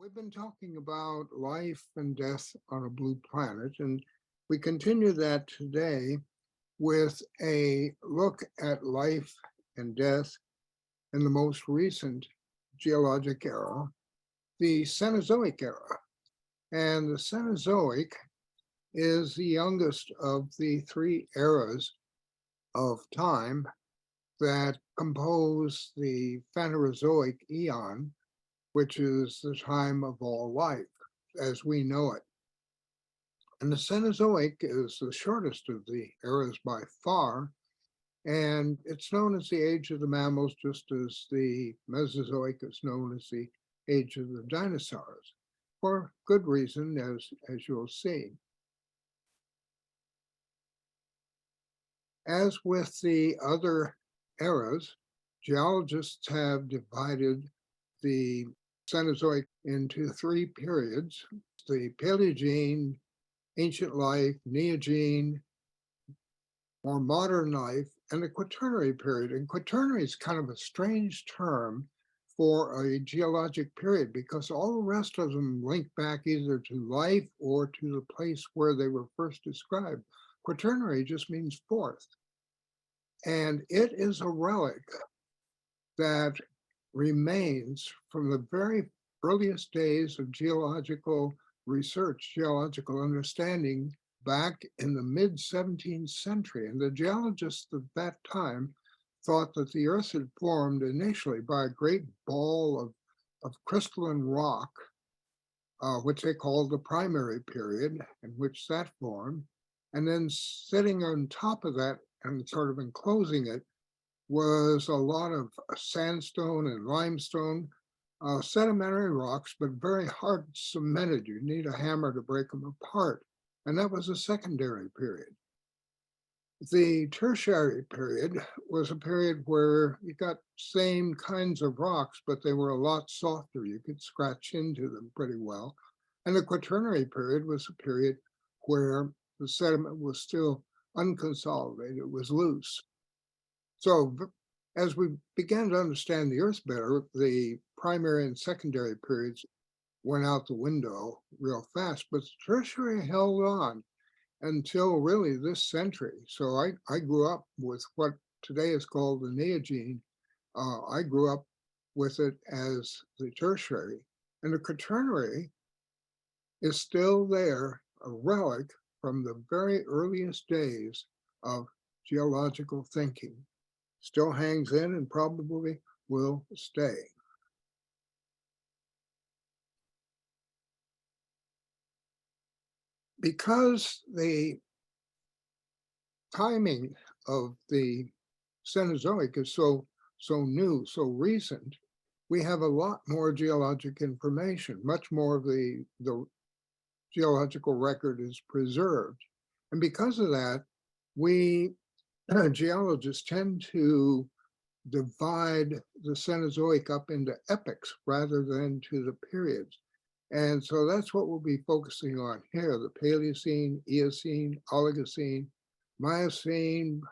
We've been talking about life and death on a blue planet, and we continue that today with a look at life and death in the most recent geologic era, the Cenozoic era. And the Cenozoic is the youngest of the three eras of time that compose the Phanerozoic eon, which is the time of all life as we know it. And the Cenozoic is the shortest of the eras by far, and it's known as the age of the mammals, just as the Mesozoic is known as the age of the dinosaurs, for good reason, as you'll see. As with the other eras, geologists have divided the Cenozoic into three periods: the Paleogene, ancient life, Neogene, more modern life, and the Quaternary period. And Quaternary is kind of a strange term for a geologic period because all the rest of them link back either to life or to the place where they were first described. Quaternary just means fourth. And it is a relic that remains from the very earliest days of geological research, geological understanding back in the mid-17th century. And the geologists of that time thought that the Earth had formed initially by a great ball of crystalline rock, which they called the primary period, in which that formed. And then sitting on top of that and sort of enclosing it was a lot of sandstone and limestone, sedimentary rocks, but very hard cemented. You need a hammer to break them apart. And that was a secondary period. The tertiary period was a period where you got same kinds of rocks, but they were a lot softer. You could scratch into them pretty well. And the quaternary period was a period where the sediment was still unconsolidated, it was loose. So as we began to understand the Earth better, the primary and secondary periods went out the window real fast, but the tertiary held on until really this century. So I grew up with what today is called the Neogene. I grew up with it as the tertiary. And the quaternary is still there, a relic from the very earliest days of geological thinking. Still hangs in and probably will stay. Because the timing of the Cenozoic is so new, so recent, we have a lot more geologic information. Much more of the geological record is preserved. And because of that, we geologists tend to divide the Cenozoic up into epochs rather than to the periods. And so that's what we'll be focusing on here: the Paleocene, Eocene, Oligocene, Miocene,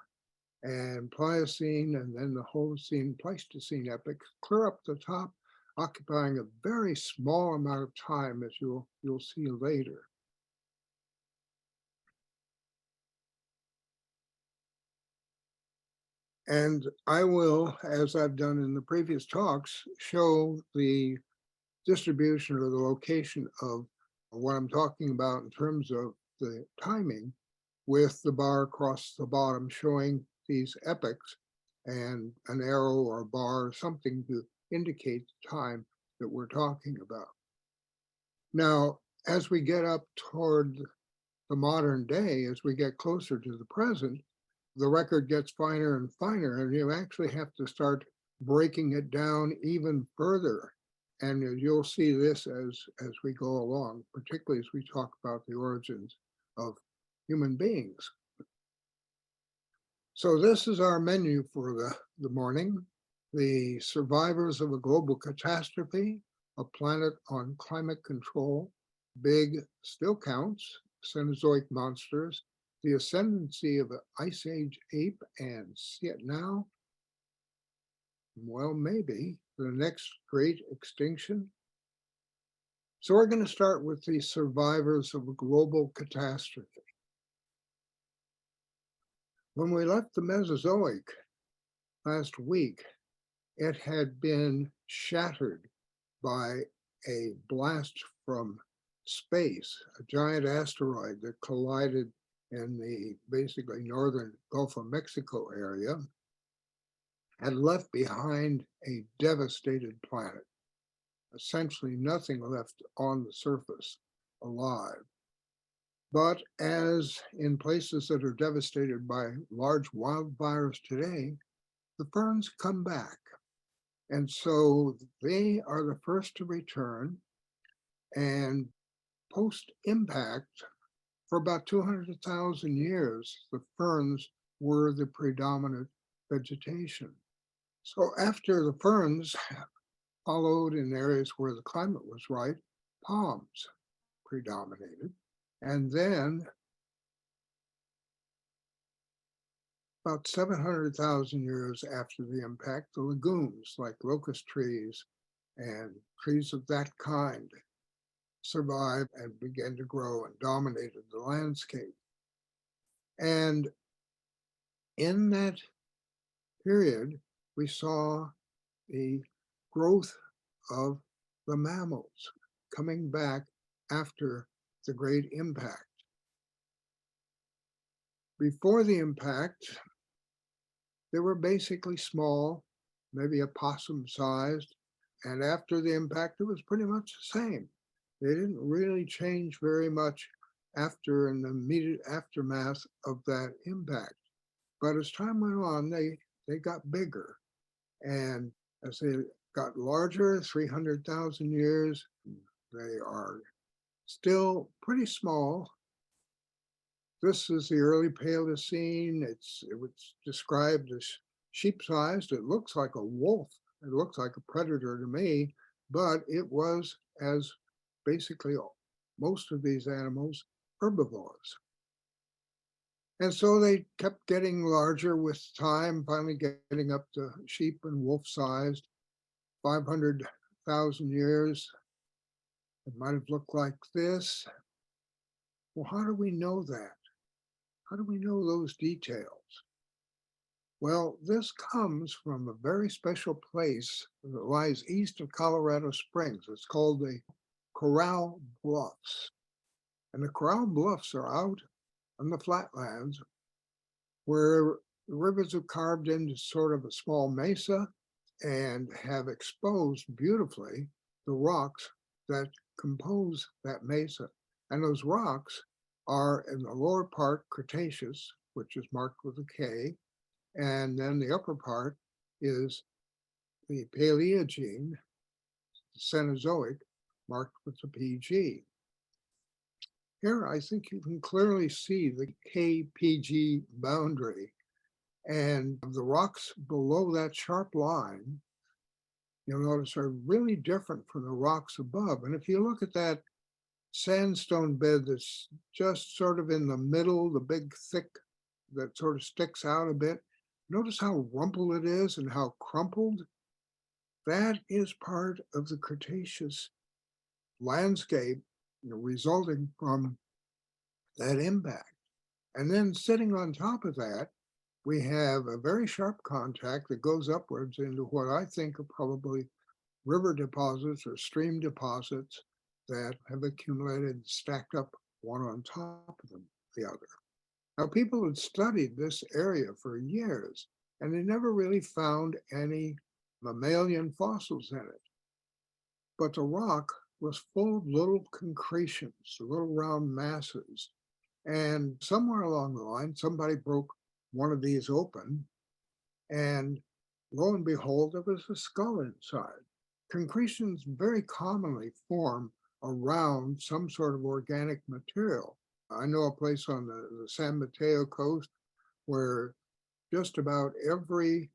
and Pliocene, and then the Holocene, Pleistocene epochs, clear up the top, occupying a very small amount of time, as you'll see later. And I will, as I've done in the previous talks, show the distribution or the location of what I'm talking about in terms of the timing, with the bar across the bottom showing these epochs and an arrow or a bar or something to indicate the time that we're talking about. Now, as we get up toward the modern day, as we get closer to the present, the record gets finer and finer, and you actually have to start breaking it down even further. And you'll see this as we go along, particularly as we talk about the origins of human beings. So this is our menu for the morning: the survivors of a global catastrophe, a planet on climate control, big still counts, Cenozoic monsters, the ascendancy of an Ice Age ape, and see it now? Well, maybe the next great extinction, So we're going to start with the survivors of a global catastrophe. When we left the Mesozoic last week, it had been shattered by a blast from space, a giant asteroid that collided in the basically northern Gulf of Mexico area, had left behind a devastated planet. Essentially nothing left on the surface alive. But as in places that are devastated by large wildfires today, the ferns come back. And so they are the first to return, and post-impact, for about 200,000 years, the ferns were the predominant vegetation. So after the ferns followed in areas where the climate was right, palms predominated. And then about 700,000 years after the impact, the legumes like locust trees and trees of that kind survived and began to grow and dominated the landscape. And in that period, we saw the growth of the mammals coming back after the great impact. Before the impact, they were basically small, maybe a possum sized, and after the impact, it was pretty much the same. They didn't really change very much after in the immediate aftermath of that impact. But as time went on, they got bigger. And as they got larger, 300,000 years, they are still pretty small. This is the early Paleocene. It was described as sheep-sized. It looks like a wolf. It looks like a predator to me, but it was, as basically most of these animals, herbivores. And so they kept getting larger with time, finally getting up to sheep and wolf-sized. 500,000 years, it might have looked like this. Well, how do we know that? How do we know those details? Well, this comes from a very special place that lies east of Colorado Springs. It's called the Corral Bluffs. And the Corral Bluffs are out on the flatlands where the rivers have carved into sort of a small mesa and have exposed beautifully the rocks that compose that mesa. And those rocks are in the lower part Cretaceous, which is marked with a K, and then the upper part is the Paleogene, the Cenozoic, marked with the PG. Here, I think you can clearly see the KPG boundary, and the rocks below that sharp line, you'll notice, are really different from the rocks above. And if you look at that sandstone bed that's just sort of in the middle, the big thick that sort of sticks out a bit, notice how rumpled it is and how crumpled. That is part of the Cretaceous landscape, resulting from that impact. And then sitting on top of that, we have a very sharp contact that goes upwards into what I think are probably river deposits or stream deposits that have accumulated and stacked up one on top of the other. Now, people had studied this area for years, and they never really found any mammalian fossils in it. But the rock was full of little concretions, little round masses. And somewhere along the line, somebody broke one of these open, and lo and behold, there was a skull inside. Concretions very commonly form around some sort of organic material. I know a place on the San Mateo coast where just about every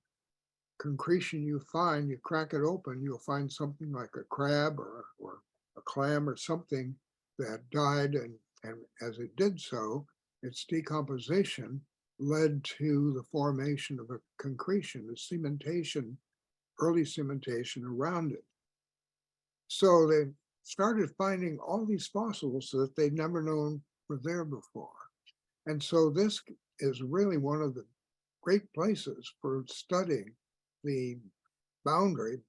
concretion you find, you crack it open, you'll find something like a crab or a clam or something that died, and as it did so, its decomposition led to the formation of a concretion, the cementation, early cementation around it. So they started finding all these fossils that they'd never known were there before. And so this is really one of the great places for studying the boundary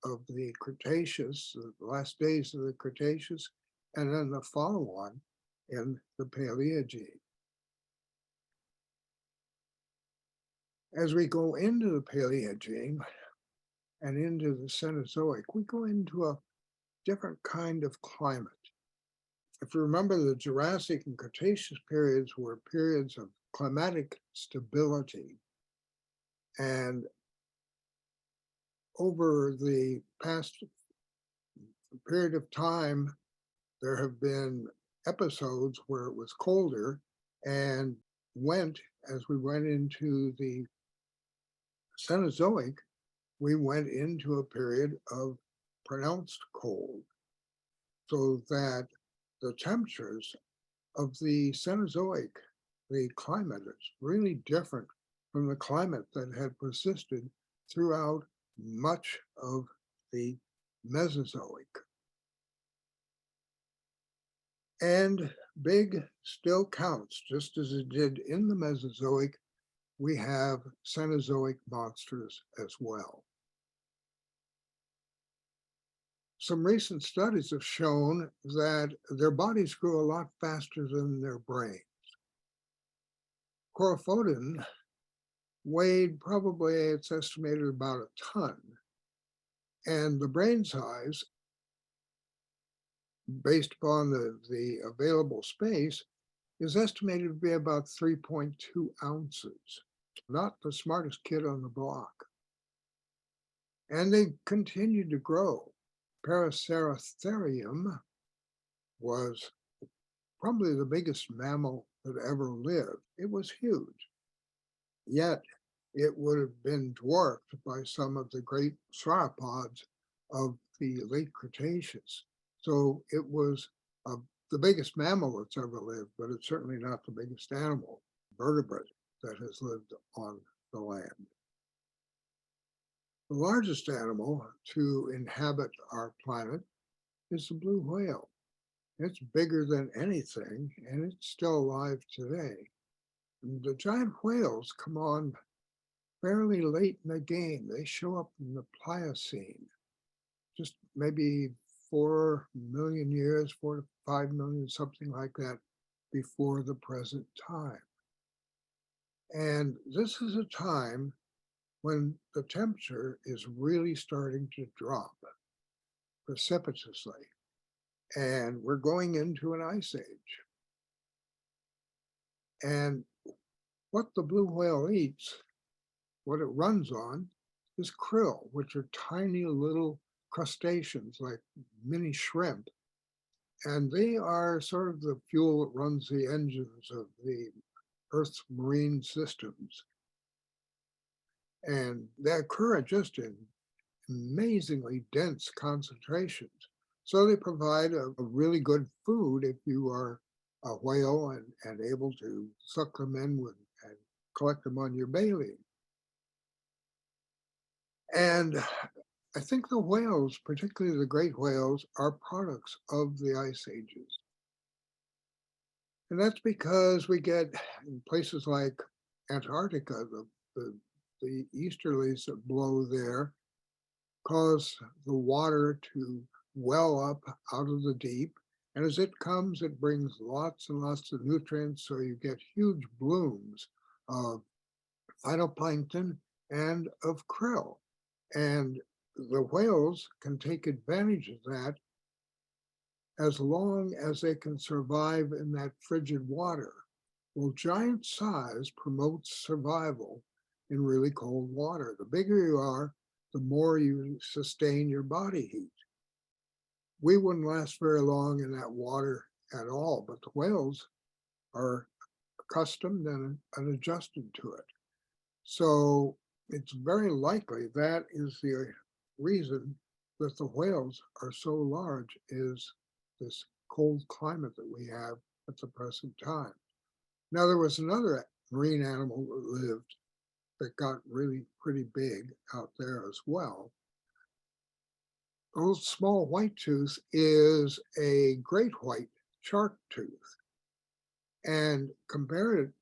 of the Cretaceous, the last days of the Cretaceous, and then the follow-on in the Paleogene. As we go into the Paleogene and into the Cenozoic, we go into a different kind of climate. If you remember, the Jurassic and Cretaceous periods were periods of climatic stability. And over the past period of time, there have been episodes where it was colder and as we went into the Cenozoic, we went into a period of pronounced cold, so that the temperatures of the Cenozoic, the climate is really different from the climate that had persisted throughout much of the Mesozoic. And big still counts, just as it did in the Mesozoic. We have Cenozoic monsters as well. Some recent studies have shown that their bodies grew a lot faster than their brains. Chorophodon weighed probably, it's estimated, about a ton. And the brain size, based upon the available space, is estimated to be about 3.2 ounces. Not the smartest kid on the block. And they continued to grow. Paraceratherium was probably the biggest mammal that ever lived. It was huge. Yet it would have been dwarfed by some of the great sauropods of the late Cretaceous. So it was the biggest mammal that's ever lived, but it's certainly not the biggest animal, vertebrate, that has lived on the land. The largest animal to inhabit our planet is the blue whale. It's bigger than anything, and it's still alive today. And the giant whales come on fairly late in the game. They show up in the Pliocene, just maybe 4 million years, 4 to 5 million, something like that, before the present time. And this is a time when the temperature is really starting to drop precipitously. And we're going into an ice age. And what the blue whale eats, what it runs on, is krill, which are tiny little crustaceans like mini shrimp. And they are sort of the fuel that runs the engines of the Earth's marine systems. And they occur just in amazingly dense concentrations. So they provide a really good food if you are a whale and able to suck them in and collect them on your baleen. And I think the whales, particularly the great whales, are products of the ice ages. And that's because we get in places like Antarctica, the easterlies that blow there cause the water to well up out of the deep. And as it comes, it brings lots and lots of nutrients. So you get huge blooms of phytoplankton and of krill. And the whales can take advantage of that as long as they can survive in that frigid water. Well, giant size promotes survival in really cold water. The bigger you are, the more you sustain your body heat. We wouldn't last very long in that water at all, but the whales are accustomed and adjusted to it. So it's very likely that is the reason that the whales are so large, is this cold climate that we have at the present time. Now, there was another marine animal that lived that got really pretty big out there as well. Old small white tooth is a great white shark tooth, and compared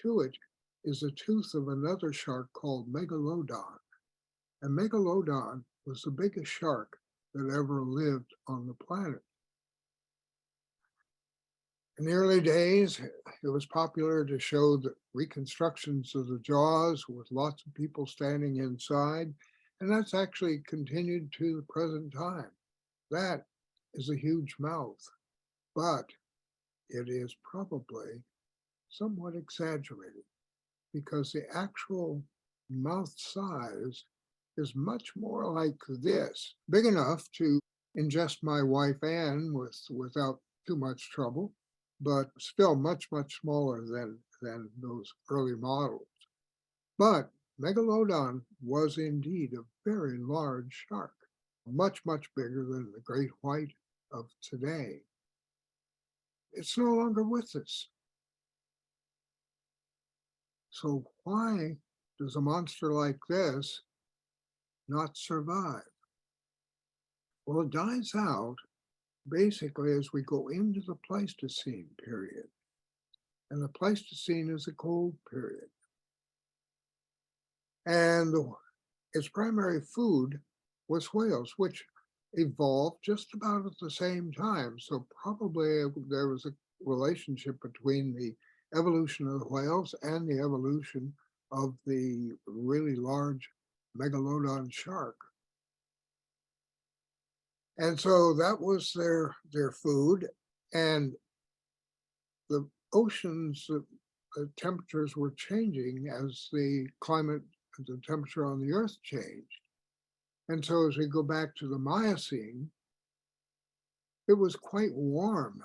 to it is the tooth of another shark called Megalodon. And Megalodon was the biggest shark that ever lived on the planet. In the early days, it was popular to show the reconstructions of the jaws with lots of people standing inside, and that's actually continued to the present time. That is a huge mouth, but it is probably somewhat exaggerated because the actual mouth size is much more like this, big enough to ingest my wife Anne without too much trouble, but still much, much smaller than those early models. But Megalodon was indeed a very large shark, much, much bigger than the great white of today. It's no longer with us. So why does a monster like this not survive? Well, it dies out basically as we go into the Pleistocene period. And the Pleistocene is a cold period. And its primary food was whales, which evolved just about at the same time. So probably there was a relationship between the evolution of the whales and the evolution of the really large megalodon shark. And so that was their food. And the oceans, the temperatures were changing as the climate, the temperature on the Earth changed. And so as we go back to the Miocene, it was quite warm.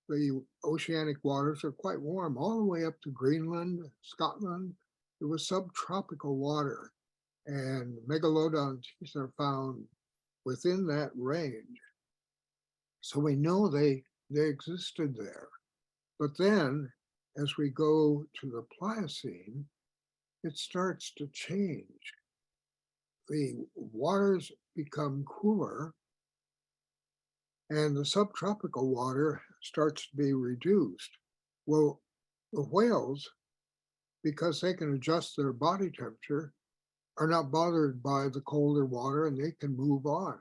The oceanic waters are quite warm, all the way up to Greenland, Scotland. It was subtropical water, and megalodon teeth are found within that range. So we know they existed there. But then, as we go to the Pliocene, it starts to change. The waters become cooler, and the subtropical water starts to be reduced. Well, the whales, because they can adjust their body temperature, are not bothered by the colder water and they can move on.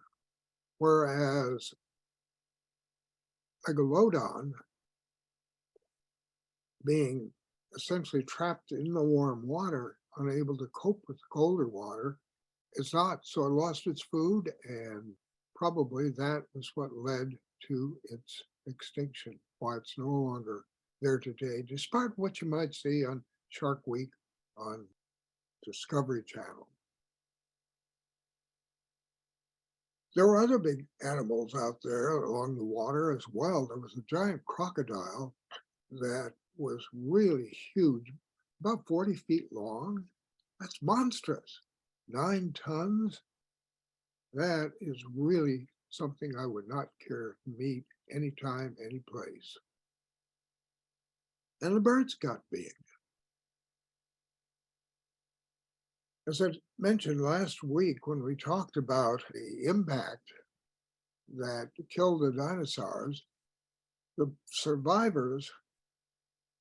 Whereas Megalodon, being essentially trapped in the warm water, unable to cope with the colder water, it's not. So it lost its food, and probably that was what led to its extinction, why it's no longer there today, despite what you might see on Shark Week on Discovery Channel. There were other big animals out there along the water as well. There was a giant crocodile that was really huge, about 40 feet long. That's monstrous. 9 tons. That is really something I would not care to meet anytime, any place. And the birds got big. As I mentioned last week when we talked about the impact that killed the dinosaurs, the survivors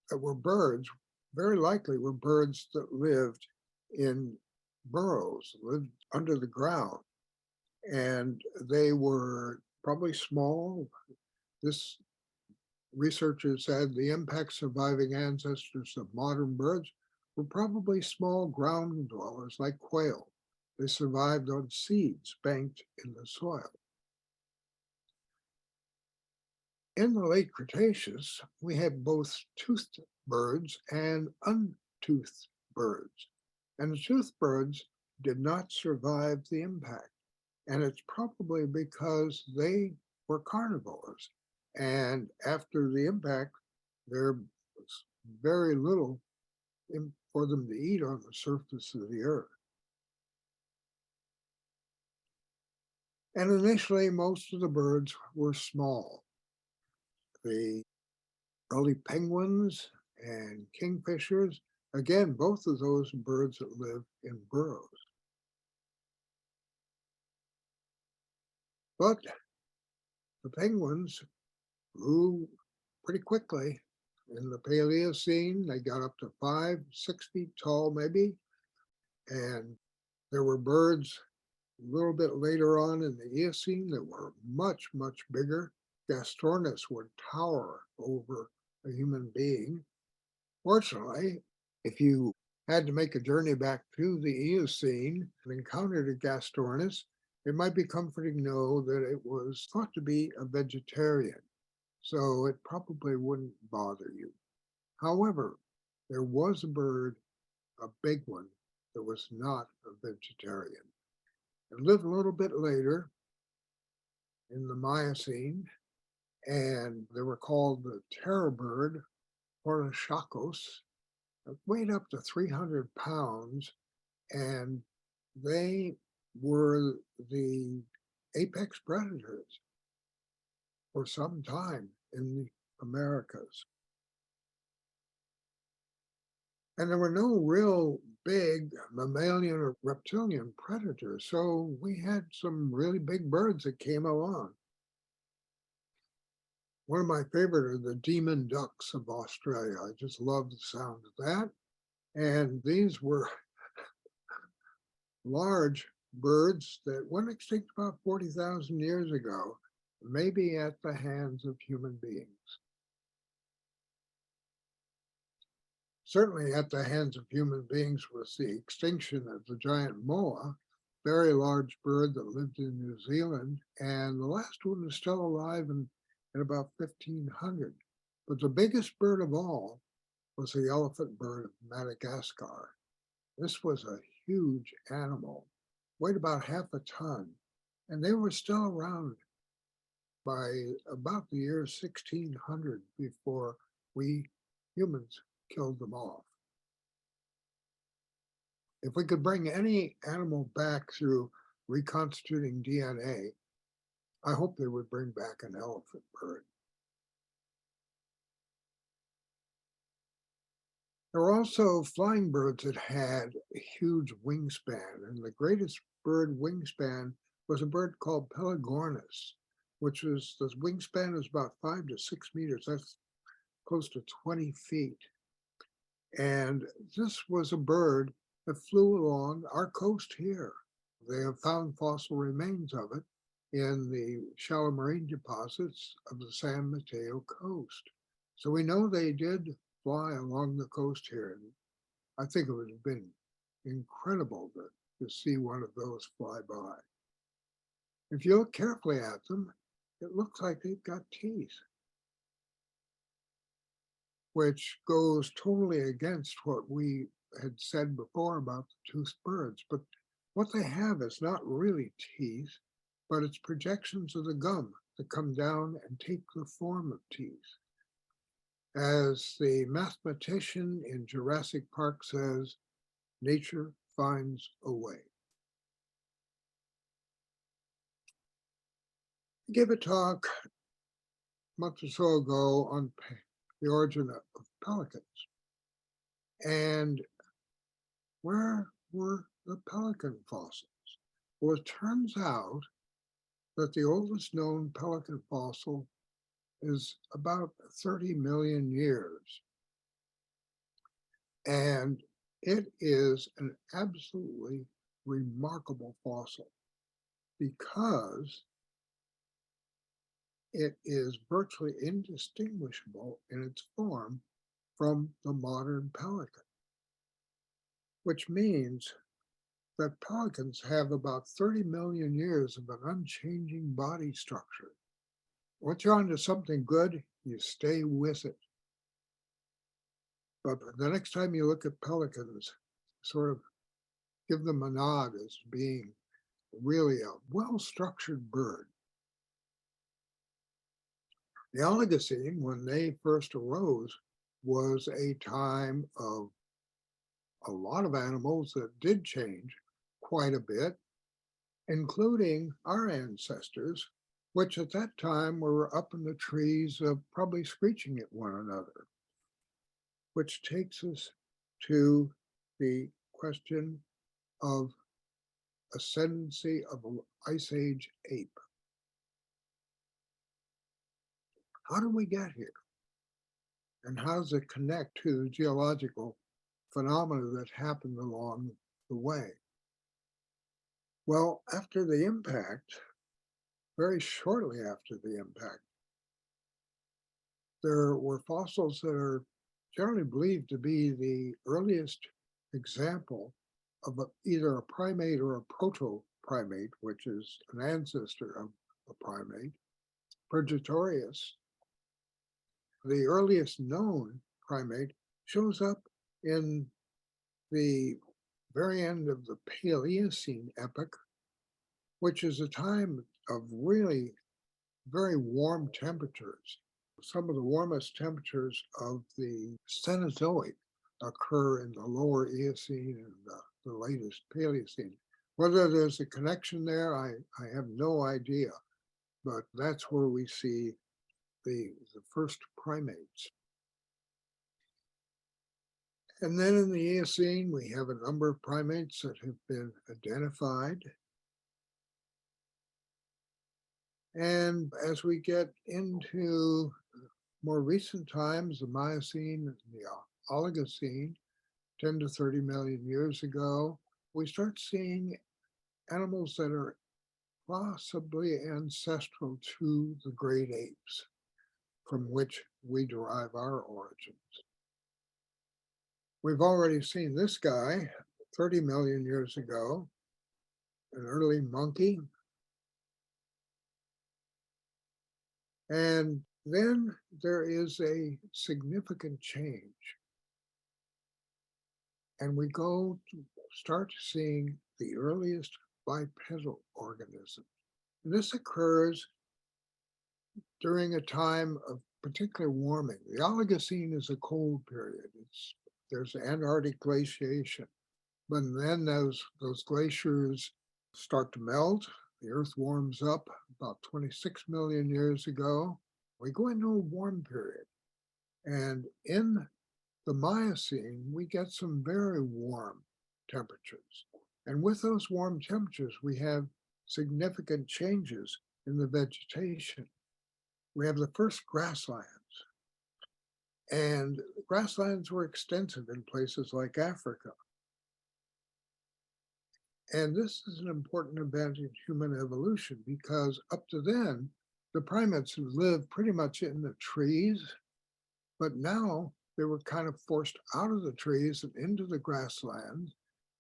that were birds very likely were birds that lived in burrows, lived under the ground. And they were probably small. This researchers said the impact surviving ancestors of modern birds were probably small ground dwellers like quail. They survived on seeds banked in the soil. In the late Cretaceous, we had both toothed birds and untoothed birds. And the toothed birds did not survive the impact. And it's probably because they were carnivores. And after the impact, there was very little for them to eat on the surface of the earth. And initially, most of the birds were small. The early penguins and kingfishers, again, both of those birds that live in burrows. But the penguins grew pretty quickly. In the Paleocene, they got up to 5, 6 feet tall, maybe. And there were birds a little bit later on in the Eocene that were much, much bigger. Gastornis would tower over a human being. Fortunately, if you had to make a journey back to the Eocene and encountered a Gastornis, it might be comforting to know that it was thought to be a vegetarian, so it probably wouldn't bother you. However, there was a bird, a big one, that was not a vegetarian. It lived a little bit later in the Miocene, and they were called the terror bird, Ornithoscos. It weighed up to 300 pounds, and they were the apex predators for some time in the Americas. And there were no real big mammalian or reptilian predators, so we had some really big birds that came along. One of my favorite are the demon ducks of Australia. I just love the sound of that. And these were large birds that went extinct about 40,000 years ago, maybe at the hands of human beings. Certainly at the hands of human beings was the extinction of the giant moa, very large bird that lived in New Zealand, and the last one is still alive in about 1500. But the biggest bird of all was the elephant bird of Madagascar. This was a huge animal, weighed about half a ton, and they were still around by about the year 1600 before we humans killed them off. If we could bring any animal back through reconstituting DNA, I hope they would bring back an elephant bird. There were also flying birds that had a huge wingspan, and the greatest bird wingspan was a bird called Pelagornis, which was, the wingspan was about 5 to 6 meters. That's close to 20 feet. And this was a bird that flew along our coast here. They have found fossil remains of it in the shallow marine deposits of the San Mateo coast. So we know they did fly along the coast here. And I think it would have been incredible to see one of those fly by. If you look carefully at them, it looks like they've got teeth, which goes totally against what we had said before about the toothed birds. But what they have is not really teeth, but it's projections of the gum that come down and take the form of teeth. As the mathematician in Jurassic Park says, nature finds a way. I gave a talk a month or so ago on the origin of pelicans. And where were the pelican fossils? Well, it turns out that the oldest known pelican fossil is about 30 million years. And it is an absolutely remarkable fossil because it is virtually indistinguishable in its form from the modern pelican, which means that pelicans have about 30 million years of an unchanging body structure. Once you're onto something good, you stay with it. But the next time you look at pelicans, sort of give them a nod as being really a well-structured bird. The Oligocene, when they first arose, was a time of a lot of animals that did change quite a bit, including our ancestors, which at that time were up in the trees, probably screeching at one another. Which takes us to the question of ascendancy of an Ice Age ape. how do we get here? And how does it connect to the geological phenomena that happened along the way? Well, after the impact, very shortly after the impact, there were fossils that are generally believed to be the earliest example of either a primate or a proto-primate, which is an ancestor of a primate, Purgatorius. The earliest known primate shows up in the very end of the Paleocene epoch, which is a time of really very warm temperatures. Some of the warmest temperatures of the Cenozoic occur in the lower Eocene and the latest Paleocene. Whether there's a connection there, I have no idea, but that's where we see the first primates. And then in the Eocene, we have a number of primates that have been identified. And as we get into more recent times, the Miocene and the Oligocene, 10 to 30 million years ago, we start seeing animals that are possibly ancestral to the great apes, from which we derive our origins. We've already seen this guy 30 million years ago, an early monkey. And then there is a significant change. And we go to start seeing the earliest bipedal organism. And this occurs during a time of particular warming. The Oligocene is a cold period. There's Antarctic glaciation. But then those glaciers start to melt. The Earth warms up about 26 million years ago. We go into a warm period. And in the Miocene, we get some very warm temperatures. And with those warm temperatures, we have significant changes in the vegetation. We have the first grasslands. And grasslands were extensive in places like Africa. And this is an important event in human evolution because up to then, the primates had lived pretty much in the trees, but now they were kind of forced out of the trees and into the grasslands.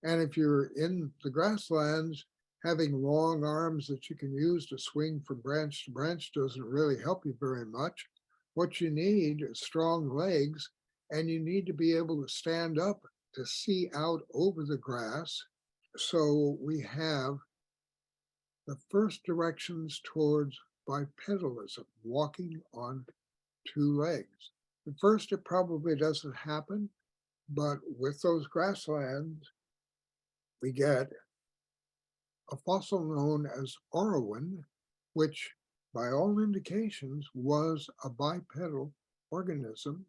And if you're in the grasslands, having long arms that you can use to swing from branch to branch doesn't really help you very much. What you need is strong legs, and you need to be able to stand up to see out over the grass. So we have the first directions towards bipedalism, walking on two legs. At first, it probably doesn't happen, but with those grasslands, we get a fossil known as Orowin, which by all indications was a bipedal organism.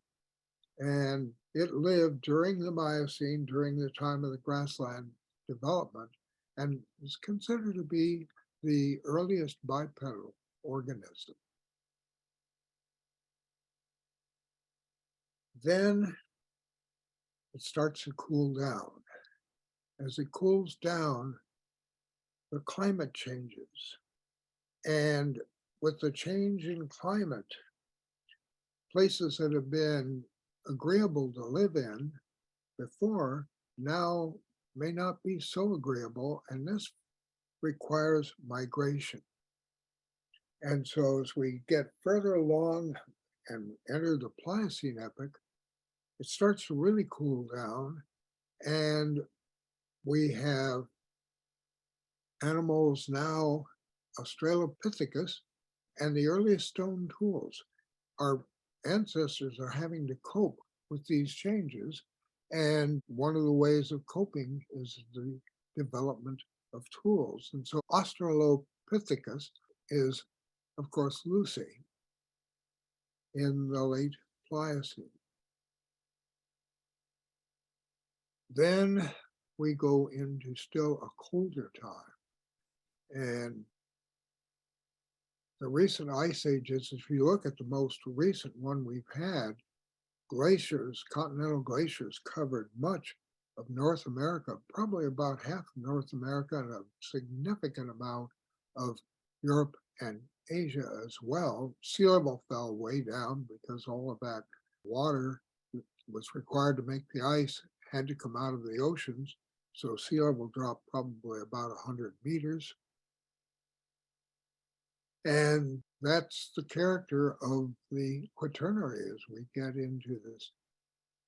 And it lived during the Miocene, during the time of the grassland development, and is considered to be the earliest bipedal organism. Then it starts to cool down. As it cools down, the climate changes. And with the change in climate, places that have been agreeable to live in before now may not be so agreeable, and this requires migration. And so as we get further along and enter the Pliocene epoch, it starts to really cool down, and we have animals now, Australopithecus, and the earliest stone tools. Our ancestors are having to cope with these changes, and one of the ways of coping is the development of tools. And so Australopithecus is, of course, Lucy in the late Pliocene. Then we go into still a colder time, and The recent ice ages, if you look at the most recent one we've had, glaciers, continental glaciers covered much of North America, probably about half of North America and a significant amount of Europe and Asia as well. Sea level fell way down because all of that water that was required to make the ice had to come out of the oceans. So sea level dropped probably about 100 meters. And that's the character of the Quaternary as we get into this.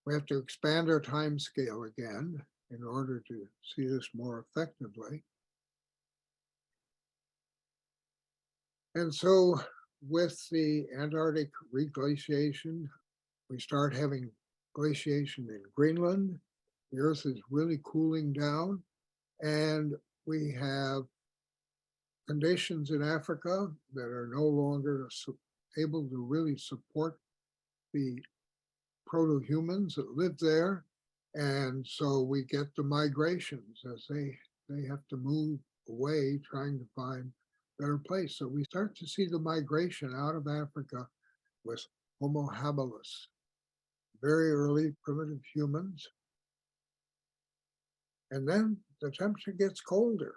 We have to expand our time scale again in order to see this more effectively. And so with the Antarctic reglaciation, we start having glaciation in Greenland. The Earth is really cooling down, and we have conditions in Africa that are no longer able to really support the proto-humans that live there. And so we get the migrations as they have to move away trying to find a better place. So we start to see the migration out of Africa with Homo habilis, very early primitive humans. And then the temperature gets colder.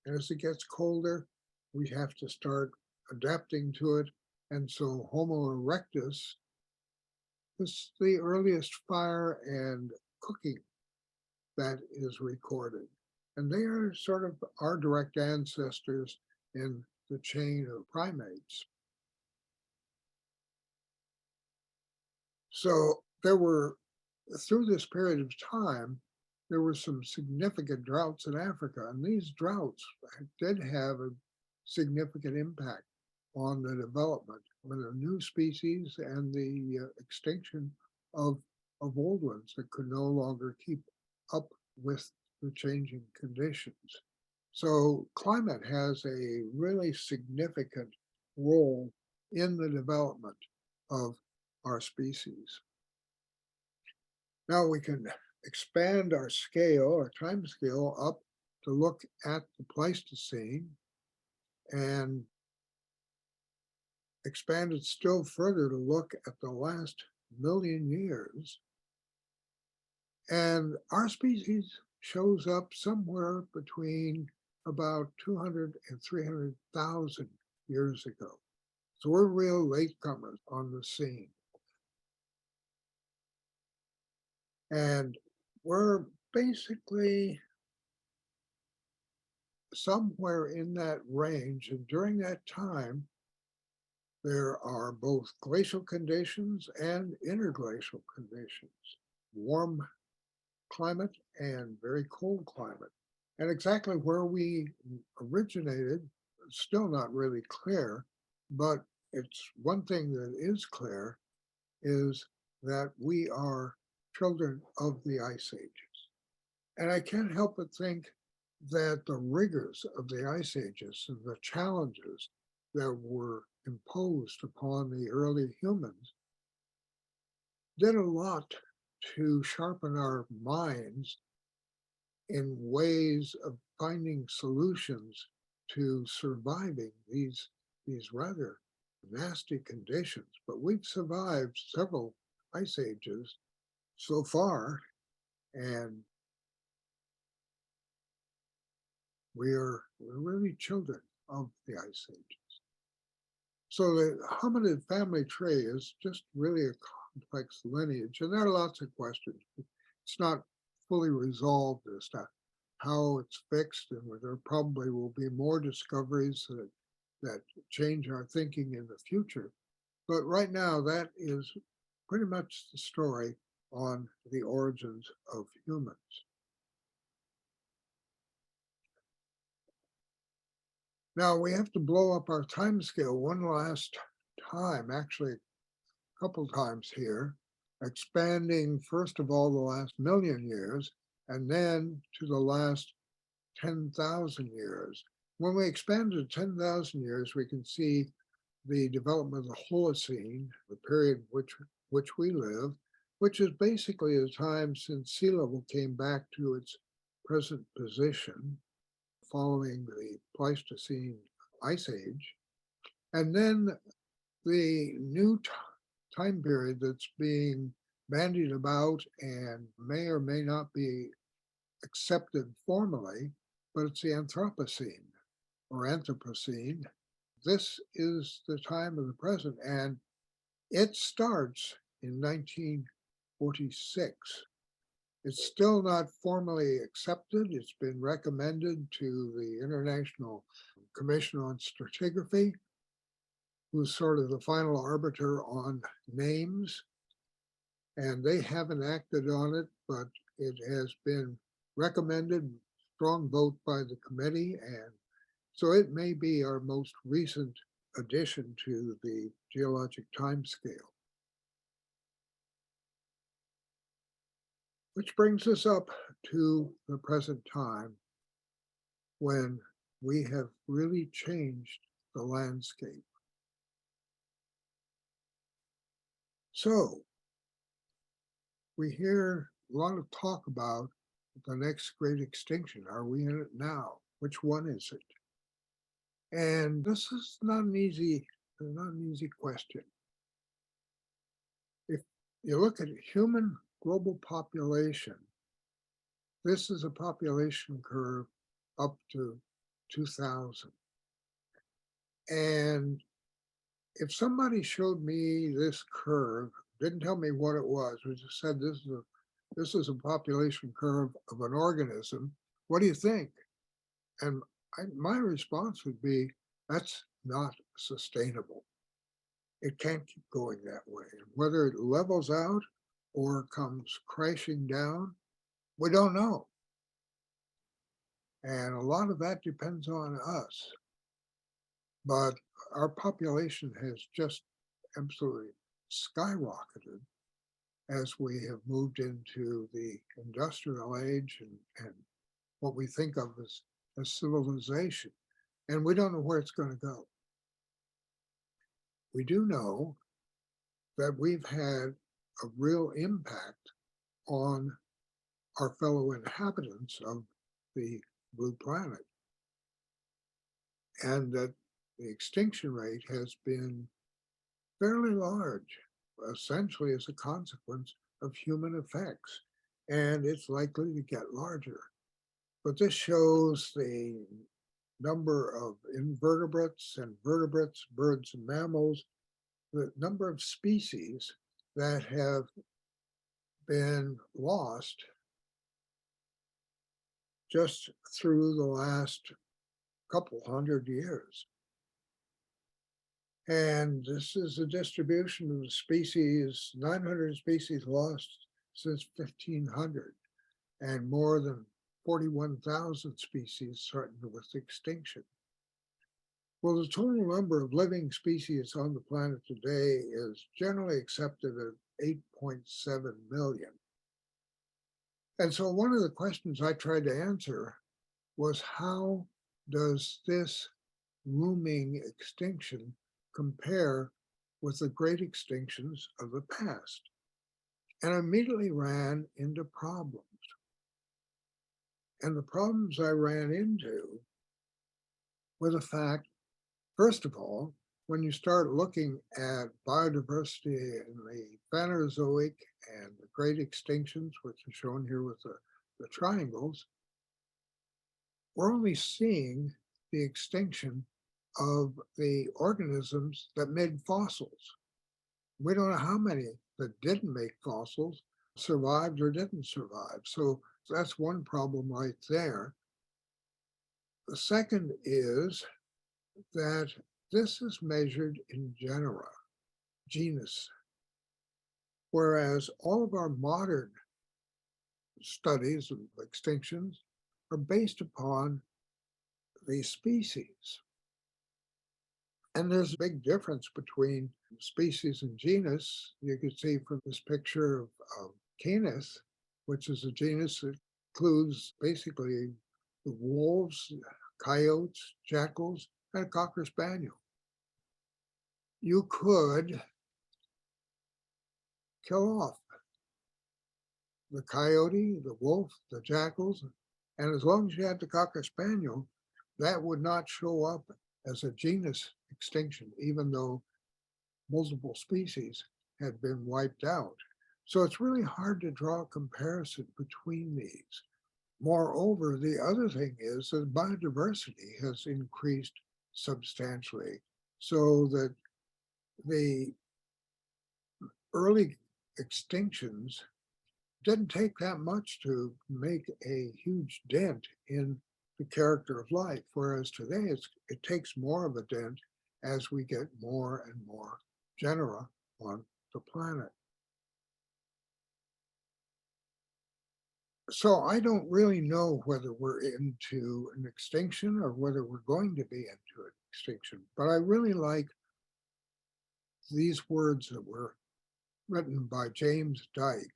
And as it gets colder, we have to start adapting to it. And so Homo erectus is the earliest fire and cooking that is recorded. And they are sort of our direct ancestors in the chain of primates. So there were, through this period of time, there were some significant droughts in Africa, and these droughts did have a significant impact on the development of the new species and the extinction of old ones that could no longer keep up with the changing conditions. So climate has a really significant role in the development of our species. Now we can expand our scale, our time scale, up to look at the Pleistocene and expand it still further to look at the last million years. And our species shows up somewhere between about 200 and 300,000 years ago. So we're real latecomers on the scene. And we're basically somewhere in that range. And during that time, there are both glacial conditions and interglacial conditions, warm climate and very cold climate. And exactly where we originated, still not really clear, but it's one thing that is clear is that we are children of the ice ages. And I can't help but think that the rigors of the ice ages and the challenges that were imposed upon the early humans did a lot to sharpen our minds in ways of finding solutions to surviving these rather nasty conditions. But we've survived several ice ages so far, and we're really children of the ice ages. So the hominid family tree is just really a complex lineage, and there are lots of questions. It's not fully resolved as to how it's fixed, and there probably will be more discoveries that change our thinking in the future. But right now, that is pretty much the story on the origins of humans. Now we have to blow up our time scale one last time, actually a couple times here, expanding first of all the last million years and then to the last 10,000 years. When we expand to 10,000 years, we can see the development of the Holocene, the period which we live, which is basically the time since sea level came back to its present position following the Pleistocene ice age. And then the new time period that's being bandied about and may or may not be accepted formally, but it's the Anthropocene or Anthropocene. This is the time of the present, and it starts in 1946. It's still not formally accepted. It's been recommended to the International Commission on Stratigraphy, who's sort of the final arbiter on names. And they haven't acted on it, but it has been recommended, strong vote by the committee. And so it may be our most recent addition to the geologic timescale. Which brings us up to the present time when we have really changed the landscape. So we hear a lot of talk about the next great extinction. Are we in it now? Which one is it? And this is not an easy question. If you look at human global population, this is a population curve up to 2000. And if somebody showed me this curve, didn't tell me what it was, we just said this is a population curve of an organism, what do you think? And my response would be, that's not sustainable. It can't keep going that way. Whether it levels out or comes crashing down, we don't know. And a lot of that depends on us. But our population has just absolutely skyrocketed as we have moved into the industrial age and what we think of as civilization. And we don't know where it's going to go. We do know that we've had a real impact on our fellow inhabitants of the blue planet, and that the extinction rate has been fairly large, essentially as a consequence of human effects, and it's likely to get larger. But this shows the number of invertebrates and vertebrates, birds and mammals, the number of species that have been lost just through the last couple hundred years. And this is a distribution of the species, 900 species lost since 1500, and more than 41,000 species threatened with extinction. Well, the total number of living species on the planet today is generally accepted at 8.7 million. And so one of the questions I tried to answer was, how does this looming extinction compare with the great extinctions of the past? And I immediately ran into problems. And the problems I ran into were the fact, first of all, when you start looking at biodiversity in the Cenozoic and the great extinctions, which are shown here with the triangles, we're only seeing the extinction of the organisms that made fossils. We don't know how many that didn't make fossils survived or didn't survive. So that's one problem right there. The second is that this is measured in genus, whereas all of our modern studies of extinctions are based upon the species. And there's a big difference between species and genus. You can see from this picture of Canis, which is a genus that includes basically the wolves, coyotes, jackals, and a cocker spaniel. You could kill off the coyote, the wolf, the jackals, and as long as you had the cocker spaniel, that would not show up as a genus extinction, even though multiple species had been wiped out. So it's really hard to draw a comparison between these. Moreover, the other thing is that biodiversity has increased substantially, so that the early extinctions didn't take that much to make a huge dent in the character of life, whereas today it takes more of a dent as we get more and more genera on the planet. So I don't really know whether we're into an extinction or whether we're going to be into an extinction, but I really like these words that were written by James Dyke,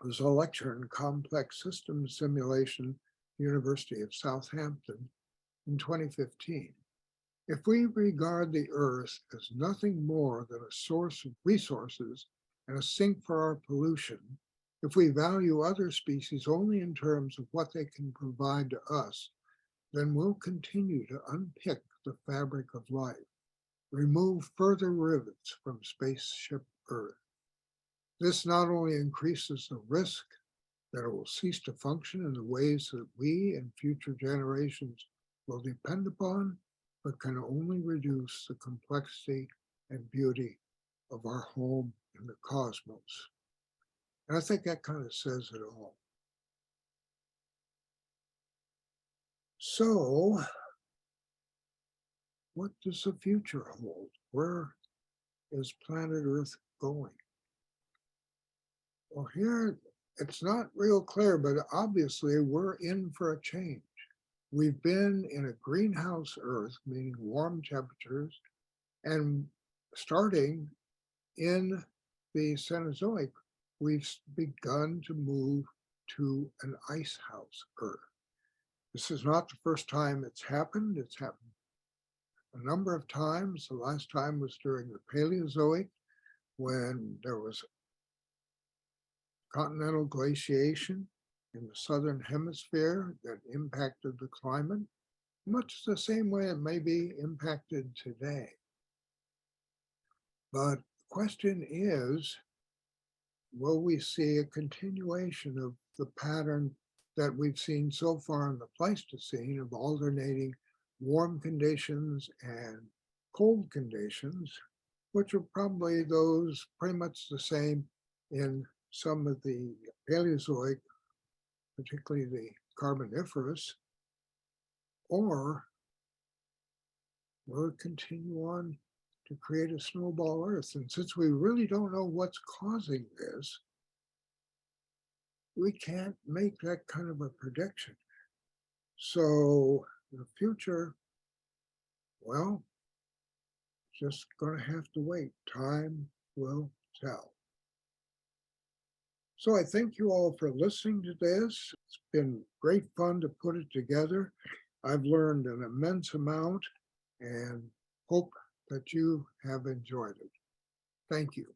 who's a lecturer in complex systems simulation, University of Southampton, in 2015. If we regard the Earth as nothing more than a source of resources and a sink for our pollution, if we value other species only in terms of what they can provide to us, then we'll continue to unpick the fabric of life, remove further rivets from spaceship Earth. This not only increases the risk that it will cease to function in the ways that we and future generations will depend upon, but can only reduce the complexity and beauty of our home in the cosmos. And I think that kind of says it all. So, what does the future hold? Where is planet Earth going? Well, here it's not real clear, but obviously we're in for a change. We've been in a greenhouse Earth, meaning warm temperatures, and starting in the Cenozoic, we've begun to move to an ice house Earth. This is not the first time it's happened. It's happened a number of times. The last time was during the Paleozoic, when there was continental glaciation in the southern hemisphere that impacted the climate, much the same way it may be impacted today. But the question is, will we see a continuation of the pattern that we've seen so far in the Pleistocene of alternating warm conditions and cold conditions, which are probably those pretty much the same in some of the Paleozoic, particularly the Carboniferous, or will it continue on to create a snowball Earth? And since we really don't know what's causing this, we can't make that kind of a prediction. So the future, well, just going to have to wait. Time will tell. So I thank you all for listening to this. It's been great fun to put it together. I've learned an immense amount and hope that you have enjoyed it. Thank you.